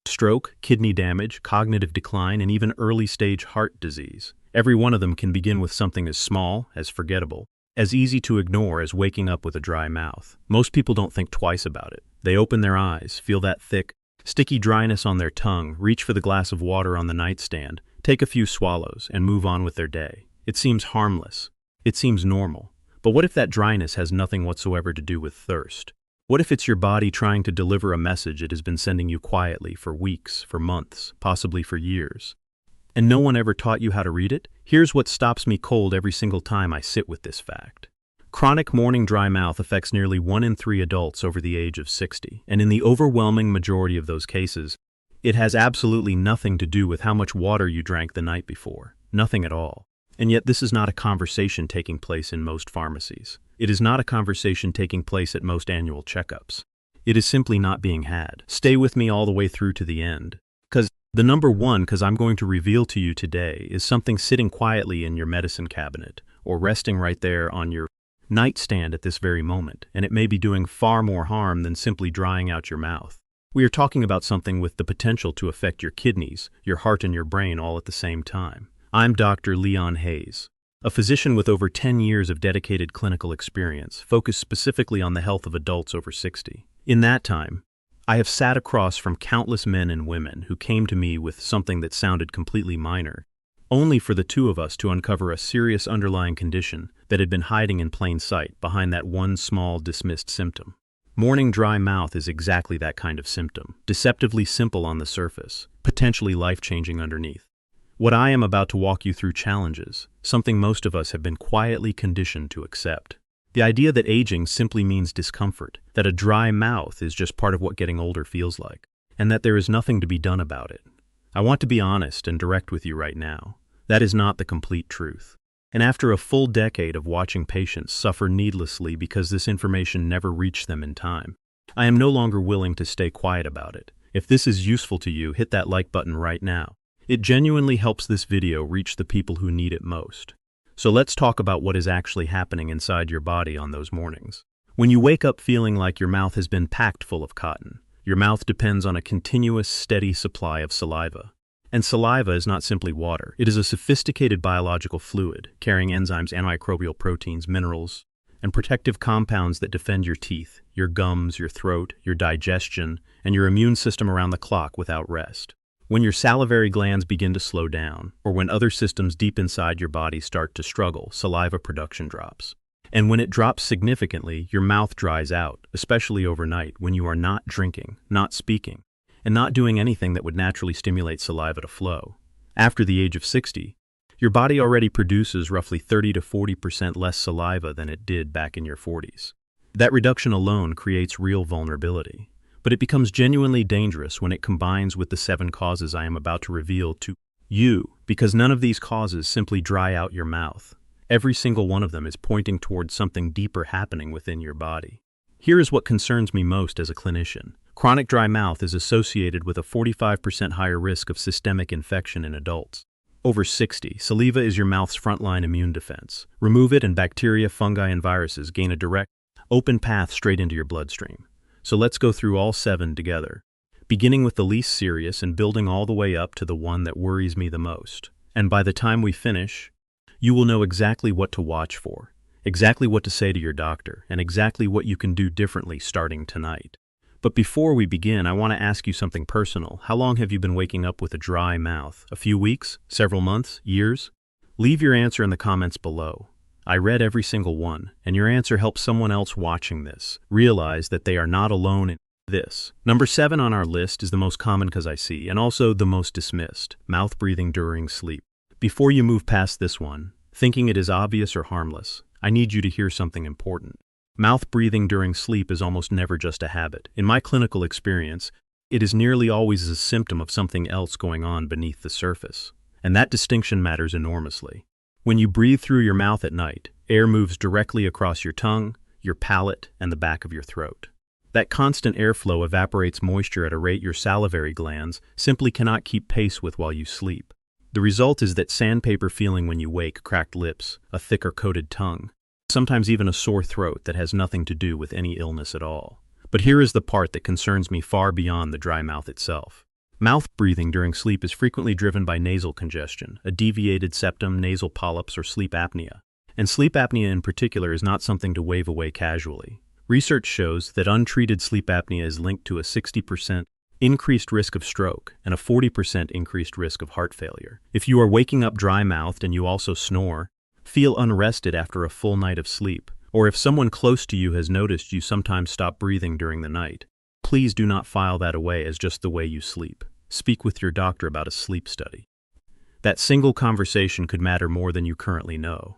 Stroke, kidney damage, cognitive decline, and even early-stage heart disease. Every one of them can begin with something as small, as forgettable, as easy to ignore as waking up with a dry mouth. Most people don't think twice about it. They open their eyes, feel that thick, sticky dryness on their tongue, reach for the glass of water on the nightstand, take a few swallows, and move on with their day. It seems harmless. It seems normal. But what if that dryness has nothing whatsoever to do with thirst? What if it's your body trying to deliver a message it has been sending you quietly for weeks, for months, possibly for years? And no one ever taught you how to read it? Here's what stops me cold every single time I sit with this fact. Chronic morning dry mouth affects nearly 1 in 3 adults over the age of 60, and in the overwhelming majority of those cases, it has absolutely nothing to do with how much water you drank the night before. Nothing at all. And yet this is not a conversation taking place in most pharmacies. It is not a conversation taking place at most annual checkups. It is simply not being had. Stay with me all the way through to the end. Because I'm going to reveal to you today is something sitting quietly in your medicine cabinet or resting right there on your nightstand at this very moment, and it may be doing far more harm than simply drying out your mouth. We are talking about something with the potential to affect your kidneys, your heart, and your brain all at the same time. I'm Dr. Leon Hayes, a physician with over 10 years of dedicated clinical experience, focused specifically on the health of adults over 60. In that time, I have sat across from countless men and women who came to me with something that sounded completely minor, only for the two of us to uncover a serious underlying condition that had been hiding in plain sight behind that one small dismissed symptom. Morning dry mouth is exactly that kind of symptom, deceptively simple on the surface, potentially life-changing underneath. What I am about to walk you through challenges, something most of us have been quietly conditioned to accept. The idea that aging simply means discomfort, that a dry mouth is just part of what getting older feels like, and that there is nothing to be done about it. I want to be honest and direct with you right now. That is not the complete truth. And after a full decade of watching patients suffer needlessly because this information never reached them in time, I am no longer willing to stay quiet about it. If this is useful to you, hit that like button right now. It genuinely helps this video reach the people who need it most. So let's talk about what is actually happening inside your body on those mornings. When you wake up feeling like your mouth has been packed full of cotton, your mouth depends on a continuous, steady supply of saliva. And saliva is not simply water. It is a sophisticated biological fluid, carrying enzymes, antimicrobial proteins, minerals, and protective compounds that defend your teeth, your gums, your throat, your digestion, and your immune system around the clock without rest. When your salivary glands begin to slow down, or when other systems deep inside your body start to struggle, saliva production drops. And when it drops significantly, your mouth dries out, especially overnight when you are not drinking, not speaking, and not doing anything that would naturally stimulate saliva to flow. After the age of 60, your body already produces roughly 30 to 40% less saliva than it did back in your 40s. That reduction alone creates real vulnerability. But it becomes genuinely dangerous when it combines with the 7 causes I am about to reveal to you, because none of these causes simply dry out your mouth. Every single one of them is pointing towards something deeper happening within your body. Here is what concerns me most as a clinician. Chronic dry mouth is associated with a 45% higher risk of systemic infection in adults. Over 60, saliva is your mouth's frontline immune defense. Remove it and bacteria, fungi, and viruses gain a direct, open path straight into your bloodstream. So let's go through all 7 together, beginning with the least serious and building all the way up to the one that worries me the most. And by the time we finish, you will know exactly what to watch for, exactly what to say to your doctor, and exactly what you can do differently starting tonight. But before we begin, I want to ask you something personal. How long have you been waking up with a dry mouth? A few weeks? Several months? Years? Leave your answer in the comments below. I read every single one, and your answer helps someone else watching this realize that they are not alone in this. Number 7 on our list is the most common cause I see, and also the most dismissed: mouth breathing during sleep. Before you move past this one, thinking it is obvious or harmless, I need you to hear something important. Mouth breathing during sleep is almost never just a habit. In my clinical experience, it is nearly always a symptom of something else going on beneath the surface. And that distinction matters enormously. When you breathe through your mouth at night, air moves directly across your tongue, your palate, and the back of your throat. That constant airflow evaporates moisture at a rate your salivary glands simply cannot keep pace with while you sleep. The result is that sandpaper feeling when you wake, cracked lips, a thicker coated tongue, sometimes even a sore throat that has nothing to do with any illness at all. But here is the part that concerns me far beyond the dry mouth itself. Mouth breathing during sleep is frequently driven by nasal congestion, a deviated septum, nasal polyps, or sleep apnea. And sleep apnea in particular is not something to wave away casually. Research shows that untreated sleep apnea is linked to a 60% increased risk of stroke and a 40% increased risk of heart failure. If you are waking up dry-mouthed and you also snore, feel unrested after a full night of sleep, or if someone close to you has noticed you sometimes stop breathing during the night, please do not file that away as just the way you sleep. Speak with your doctor about a sleep study. That single conversation could matter more than you currently know.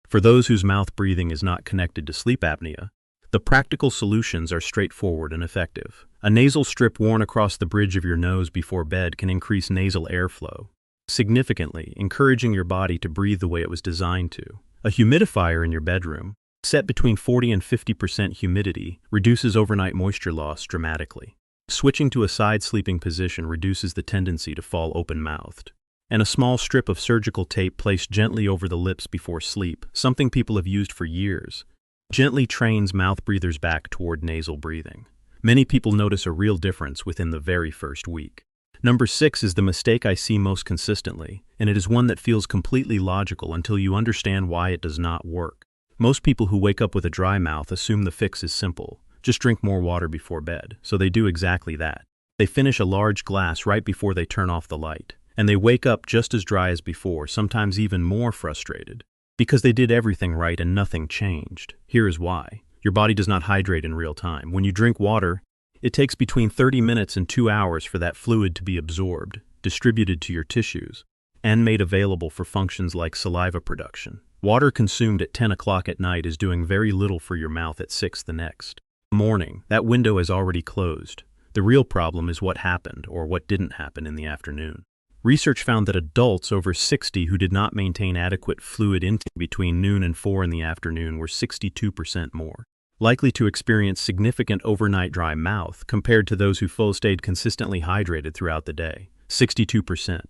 For those whose mouth breathing is not connected to sleep apnea, the practical solutions are straightforward and effective. A nasal strip worn across the bridge of your nose before bed can increase nasal airflow, significantly encouraging your body to breathe the way it was designed to. A humidifier in your bedroom, set between 40 and 50% humidity, reduces overnight moisture loss dramatically. Switching to a side sleeping position reduces the tendency to fall open-mouthed. And a small strip of surgical tape placed gently over the lips before sleep, something people have used for years, gently trains mouth breathers back toward nasal breathing. Many people notice a real difference within the very first week. Number 6 is the mistake I see most consistently, and it is one that feels completely logical until you understand why it does not work. Most people who wake up with a dry mouth assume the fix is simple. Just drink more water before bed. So they do exactly that. They finish a large glass right before they turn off the light. And they wake up just as dry as before, sometimes even more frustrated. Because they did everything right and nothing changed. Here is why. Your body does not hydrate in real time. When you drink water, it takes between 30 minutes and 2 hours for that fluid to be absorbed, distributed to your tissues, and made available for functions like saliva production. Water consumed at 10 o'clock at night is doing very little for your mouth at 6 the next morning. That window is already closed. The real problem is what happened or what didn't happen in the afternoon. Research found that adults over 60 who did not maintain adequate fluid intake between noon and 4 in the afternoon were 62% more likely to experience significant overnight dry mouth compared to those who stayed consistently hydrated throughout the day. 62%.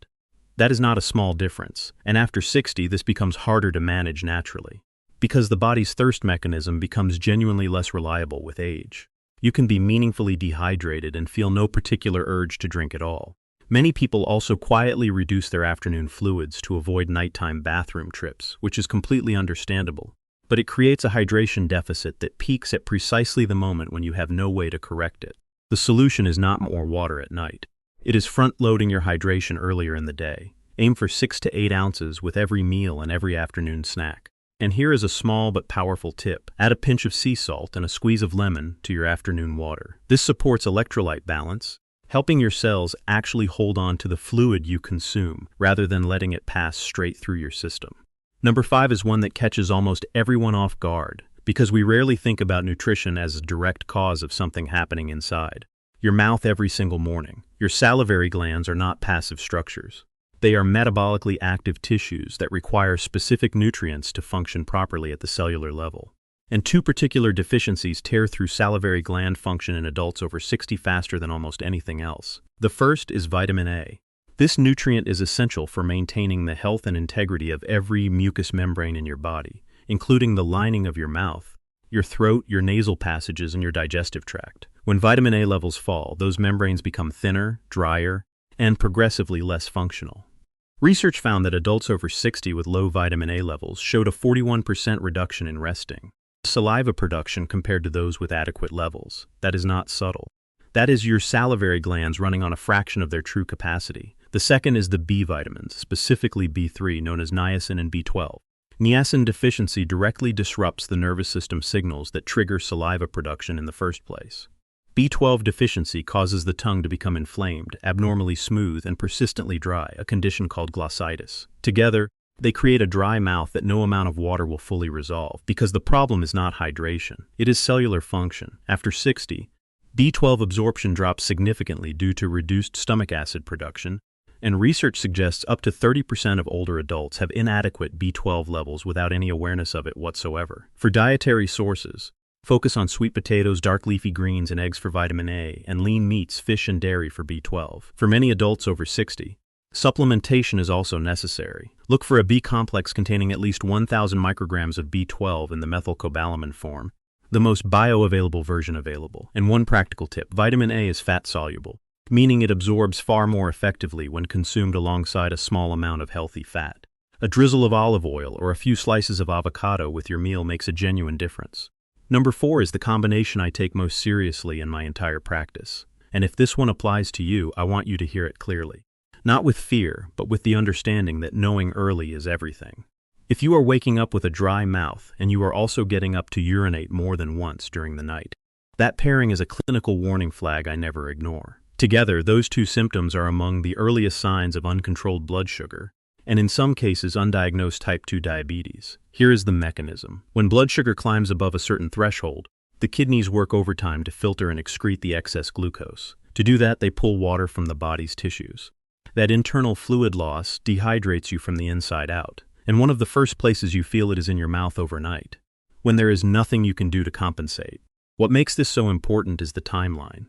That is not a small difference, and after 60 this becomes harder to manage naturally, because the body's thirst mechanism becomes genuinely less reliable with age. You can be meaningfully dehydrated and feel no particular urge to drink at all. Many people also quietly reduce their afternoon fluids to avoid nighttime bathroom trips, which is completely understandable. But it creates a hydration deficit that peaks at precisely the moment when you have no way to correct it. The solution is not more water at night. It is front-loading your hydration earlier in the day. Aim for 6 to 8 ounces with every meal and every afternoon snack. And here is a small but powerful tip. Add a pinch of sea salt and a squeeze of lemon to your afternoon water. This supports electrolyte balance, helping your cells actually hold on to the fluid you consume rather than letting it pass straight through your system. Number 5 is one that catches almost everyone off guard, because we rarely think about nutrition as a direct cause of something happening inside. Your mouth every single morning. Your salivary glands are not passive structures. They are metabolically active tissues that require specific nutrients to function properly at the cellular level. And 2 particular deficiencies tear through salivary gland function in adults over 60 faster than almost anything else. The first is vitamin A. This nutrient is essential for maintaining the health and integrity of every mucous membrane in your body, including the lining of your mouth, your throat, your nasal passages, and your digestive tract. When vitamin A levels fall, those membranes become thinner, drier, and progressively less functional. Research found that adults over 60 with low vitamin A levels showed a 41% reduction in resting saliva production compared to those with adequate levels. That is not subtle. That is your salivary glands running on a fraction of their true capacity. The second is the B vitamins, specifically B3, known as niacin and B12. Niacin deficiency directly disrupts the nervous system signals that trigger saliva production in the first place. B12 deficiency causes the tongue to become inflamed, abnormally smooth, and persistently dry, a condition called glossitis. Together, they create a dry mouth that no amount of water will fully resolve, because the problem is not hydration. It is cellular function. After 60, B12 absorption drops significantly due to reduced stomach acid production, and research suggests up to 30% of older adults have inadequate B12 levels without any awareness of it whatsoever. For dietary sources, focus on sweet potatoes, dark leafy greens, and eggs for vitamin A, and lean meats, fish, and dairy for B12. For many adults over 60, supplementation is also necessary. Look for a B complex containing at least 1,000 micrograms of B12 in the methylcobalamin form, the most bioavailable version available. And one practical tip: vitamin A is fat-soluble. meaning it absorbs far more effectively when consumed alongside a small amount of healthy fat. A drizzle of olive oil or a few slices of avocado with your meal makes a genuine difference. Number 4 is the combination I take most seriously in my entire practice. And if this one applies to you, I want you to hear it clearly. Not with fear, but with the understanding that knowing early is everything. If you are waking up with a dry mouth and you are also getting up to urinate more than once during the night, that pairing is a clinical warning flag I never ignore. Together, those two symptoms are among the earliest signs of uncontrolled blood sugar, and in some cases undiagnosed type 2 diabetes. Here is the mechanism. When blood sugar climbs above a certain threshold, the kidneys work overtime to filter and excrete the excess glucose. To do that, they pull water from the body's tissues. That internal fluid loss dehydrates you from the inside out, and one of the first places you feel it is in your mouth overnight, when there is nothing you can do to compensate. What makes this so important is the timeline.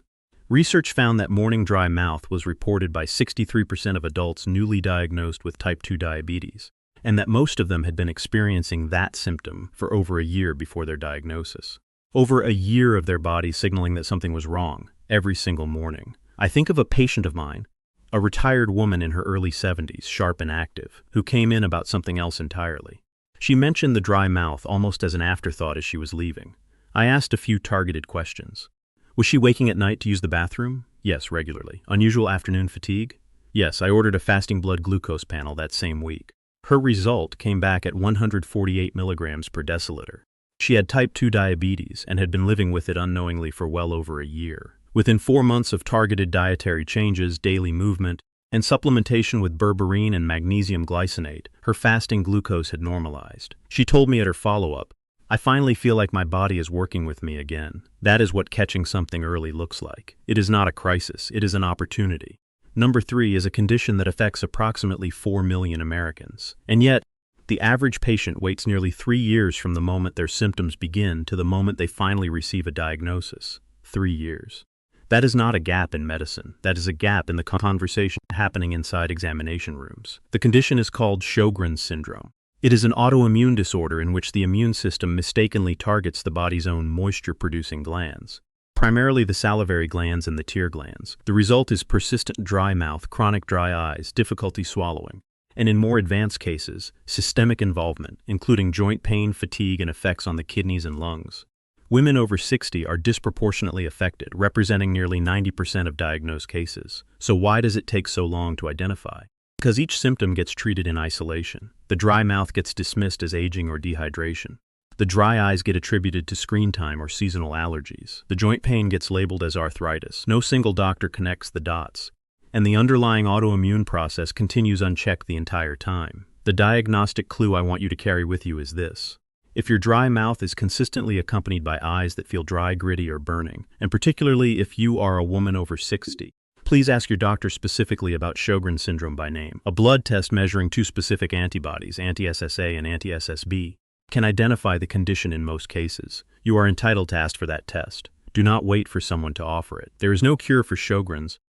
Research found that morning dry mouth was reported by 63% of adults newly diagnosed with type 2 diabetes, and that most of them had been experiencing that symptom for over a year before their diagnosis. Over a year of their body signaling that something was wrong every single morning. I think of a patient of mine, a retired woman in her early 70s, sharp and active, who came in about something else entirely. She mentioned the dry mouth almost as an afterthought as she was leaving. I asked a few targeted questions. Was she waking at night to use the bathroom? Yes, regularly. Unusual afternoon fatigue? Yes, I ordered a fasting blood glucose panel that same week. Her result came back at 148 milligrams per deciliter. She had type 2 diabetes and had been living with it unknowingly for well over a year. Within 4 months of targeted dietary changes, daily movement, and supplementation with berberine and magnesium glycinate, her fasting glucose had normalized. She told me at her follow-up, "I finally feel like my body is working with me again." That is what catching something early looks like. It is not a crisis, it is an opportunity. Number 3 is a condition that affects approximately 4 million Americans. And yet, the average patient waits nearly 3 years from the moment their symptoms begin to the moment they finally receive a diagnosis. 3 years. That is not a gap in medicine. That is a gap in the conversation happening inside examination rooms. The condition is called Sjogren's syndrome. It is an autoimmune disorder in which the immune system mistakenly targets the body's own moisture-producing glands, primarily the salivary glands and the tear glands. The result is persistent dry mouth, chronic dry eyes, difficulty swallowing, and in more advanced cases, systemic involvement, including joint pain, fatigue, and effects on the kidneys and lungs. Women over 60 are disproportionately affected, representing nearly 90% of diagnosed cases. So why does it take so long to identify? Because each symptom gets treated in isolation. The dry mouth gets dismissed as aging or dehydration. The dry eyes get attributed to screen time or seasonal allergies. The joint pain gets labeled as arthritis. No single doctor connects the dots. And the underlying autoimmune process continues unchecked the entire time. The diagnostic clue I want you to carry with you is this. If your dry mouth is consistently accompanied by eyes that feel dry, gritty, or burning, and particularly if you are a woman over 60, please ask your doctor specifically about Sjogren's syndrome by name. A blood test measuring 2 specific antibodies, anti-SSA and anti-SSB, can identify the condition in most cases. You are entitled to ask for that test. Do not wait for someone to offer it. There is no cure for Sjogren's,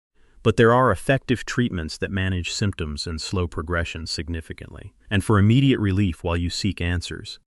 but there are effective treatments that manage symptoms and slow progression significantly, and for immediate relief while you seek answers.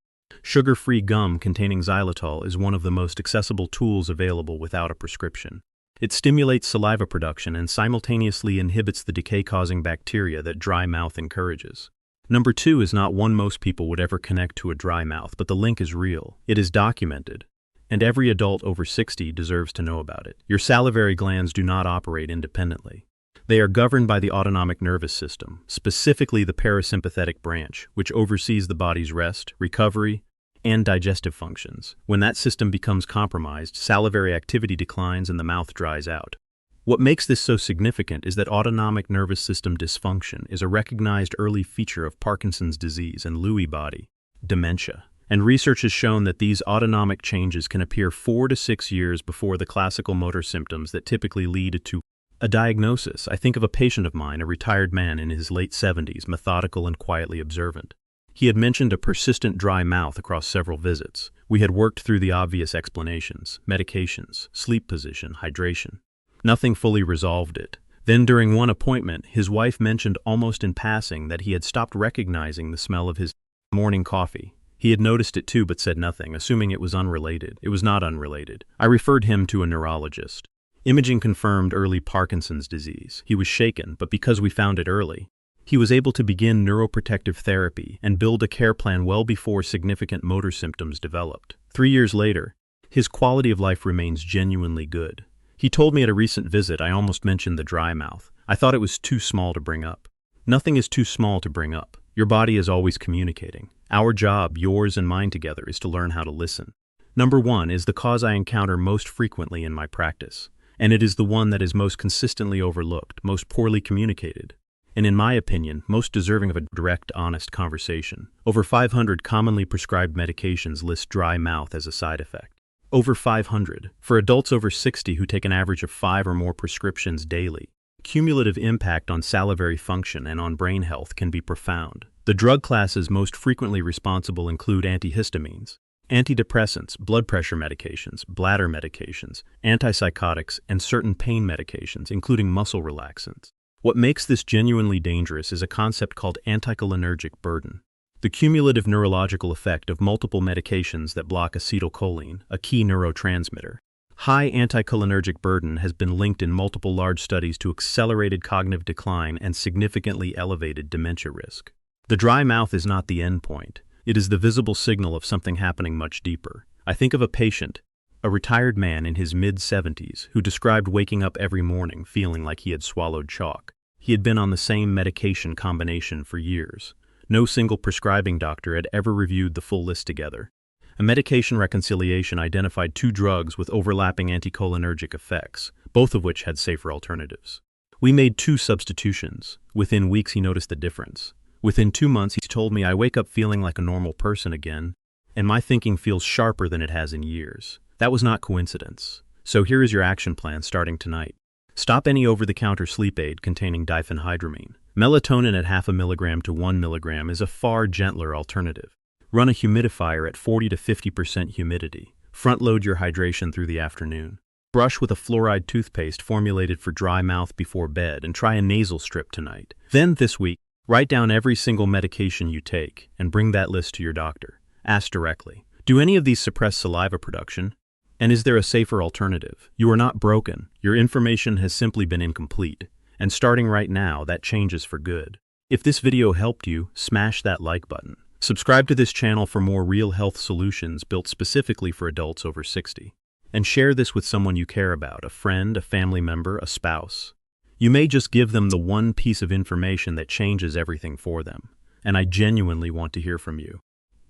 Sugar-free gum containing xylitol is one of the most accessible tools available without a prescription. It stimulates saliva production and simultaneously inhibits the decay-causing bacteria that dry mouth encourages. Number 2 is not one most people would ever connect to a dry mouth, but the link is real. It is documented, and every adult over 60 deserves to know about it. Your salivary glands do not operate independently. They are governed by the autonomic nervous system, specifically the parasympathetic branch, which oversees the body's rest, recovery, and digestive functions. When that system becomes compromised, salivary activity declines and the mouth dries out. What makes this so significant is that autonomic nervous system dysfunction is a recognized early feature of Parkinson's disease and Lewy body dementia. And research has shown that these autonomic changes can appear 4 to 6 years before the classical motor symptoms that typically lead to a diagnosis. I think of a patient of mine, a retired man in his late 70s, methodical and quietly observant. He had mentioned a persistent dry mouth across several visits. We had worked through the obvious explanations, medications, sleep position, hydration. Nothing fully resolved it. Then during one appointment, his wife mentioned almost in passing that he had stopped recognizing the smell of his morning coffee. He had noticed it too but said nothing, assuming it was unrelated. It was not unrelated. I referred him to a neurologist. Imaging confirmed early Parkinson's disease. He was shaken, but because we found it early, he was able to begin neuroprotective therapy and build a care plan well before significant motor symptoms developed. 3 years later, his quality of life remains genuinely good. He told me at a recent visit I almost mentioned the dry mouth. I thought it was too small to bring up. Nothing is too small to bring up. Your body is always communicating. Our job, yours and mine together, is to learn how to listen. Number 1 is the cause I encounter most frequently in my practice, and it is the one that is most consistently overlooked, most poorly communicated, and in my opinion, most deserving of a direct, honest conversation. Over 500 commonly prescribed medications list dry mouth as a side effect. Over 500. For adults over 60 who take an average of 5 or more prescriptions daily, cumulative impact on salivary function and on brain health can be profound. The drug classes most frequently responsible include antihistamines, antidepressants, blood pressure medications, bladder medications, antipsychotics, and certain pain medications, including muscle relaxants. What makes this genuinely dangerous is a concept called anticholinergic burden, the cumulative neurological effect of multiple medications that block acetylcholine, a key neurotransmitter. High anticholinergic burden has been linked in multiple large studies to accelerated cognitive decline and significantly elevated dementia risk. The dry mouth is not the end point. It is the visible signal of something happening much deeper. I think of a patient, a retired man in his mid-70s, who described waking up every morning feeling like he had swallowed chalk. He had been on the same medication combination for years. No single prescribing doctor had ever reviewed the full list together. A medication reconciliation identified 2 drugs with overlapping anticholinergic effects, both of which had safer alternatives. We made 2 substitutions. Within weeks, he noticed the difference. Within 2 months, he told me, I wake up feeling like a normal person again, and my thinking feels sharper than it has in years. That was not coincidence. So here is your action plan starting tonight. Stop any over-the-counter sleep aid containing diphenhydramine. Melatonin at 0.5 milligram to 1 milligram is a far gentler alternative. Run a humidifier at 40 to 50% humidity. Front-load your hydration through the afternoon. Brush with a fluoride toothpaste formulated for dry mouth before bed, and try a nasal strip tonight. Then this week, write down every single medication you take and bring that list to your doctor. Ask directly, do any of these suppress saliva production? And is there a safer alternative? You are not broken. Your information has simply been incomplete. And starting right now, that changes for good. If this video helped you, smash that like button. Subscribe to this channel for more real health solutions built specifically for adults over 60. And share this with someone you care about, a friend, a family member, a spouse. You may just give them the one piece of information that changes everything for them. And I genuinely want to hear from you.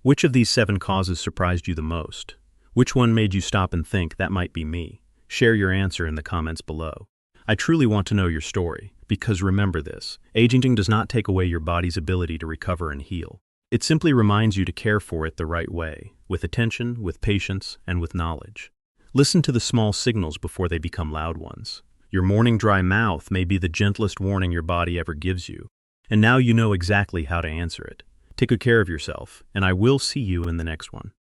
Which of these 7 causes surprised you the most? Which one made you stop and think, that might be me? Share your answer in the comments below. I truly want to know your story, because remember this, aging does not take away your body's ability to recover and heal. It simply reminds you to care for it the right way, with attention, with patience, and with knowledge. Listen to the small signals before they become loud ones. Your morning dry mouth may be the gentlest warning your body ever gives you, and now you know exactly how to answer it. Take good care of yourself, and I will see you in the next one.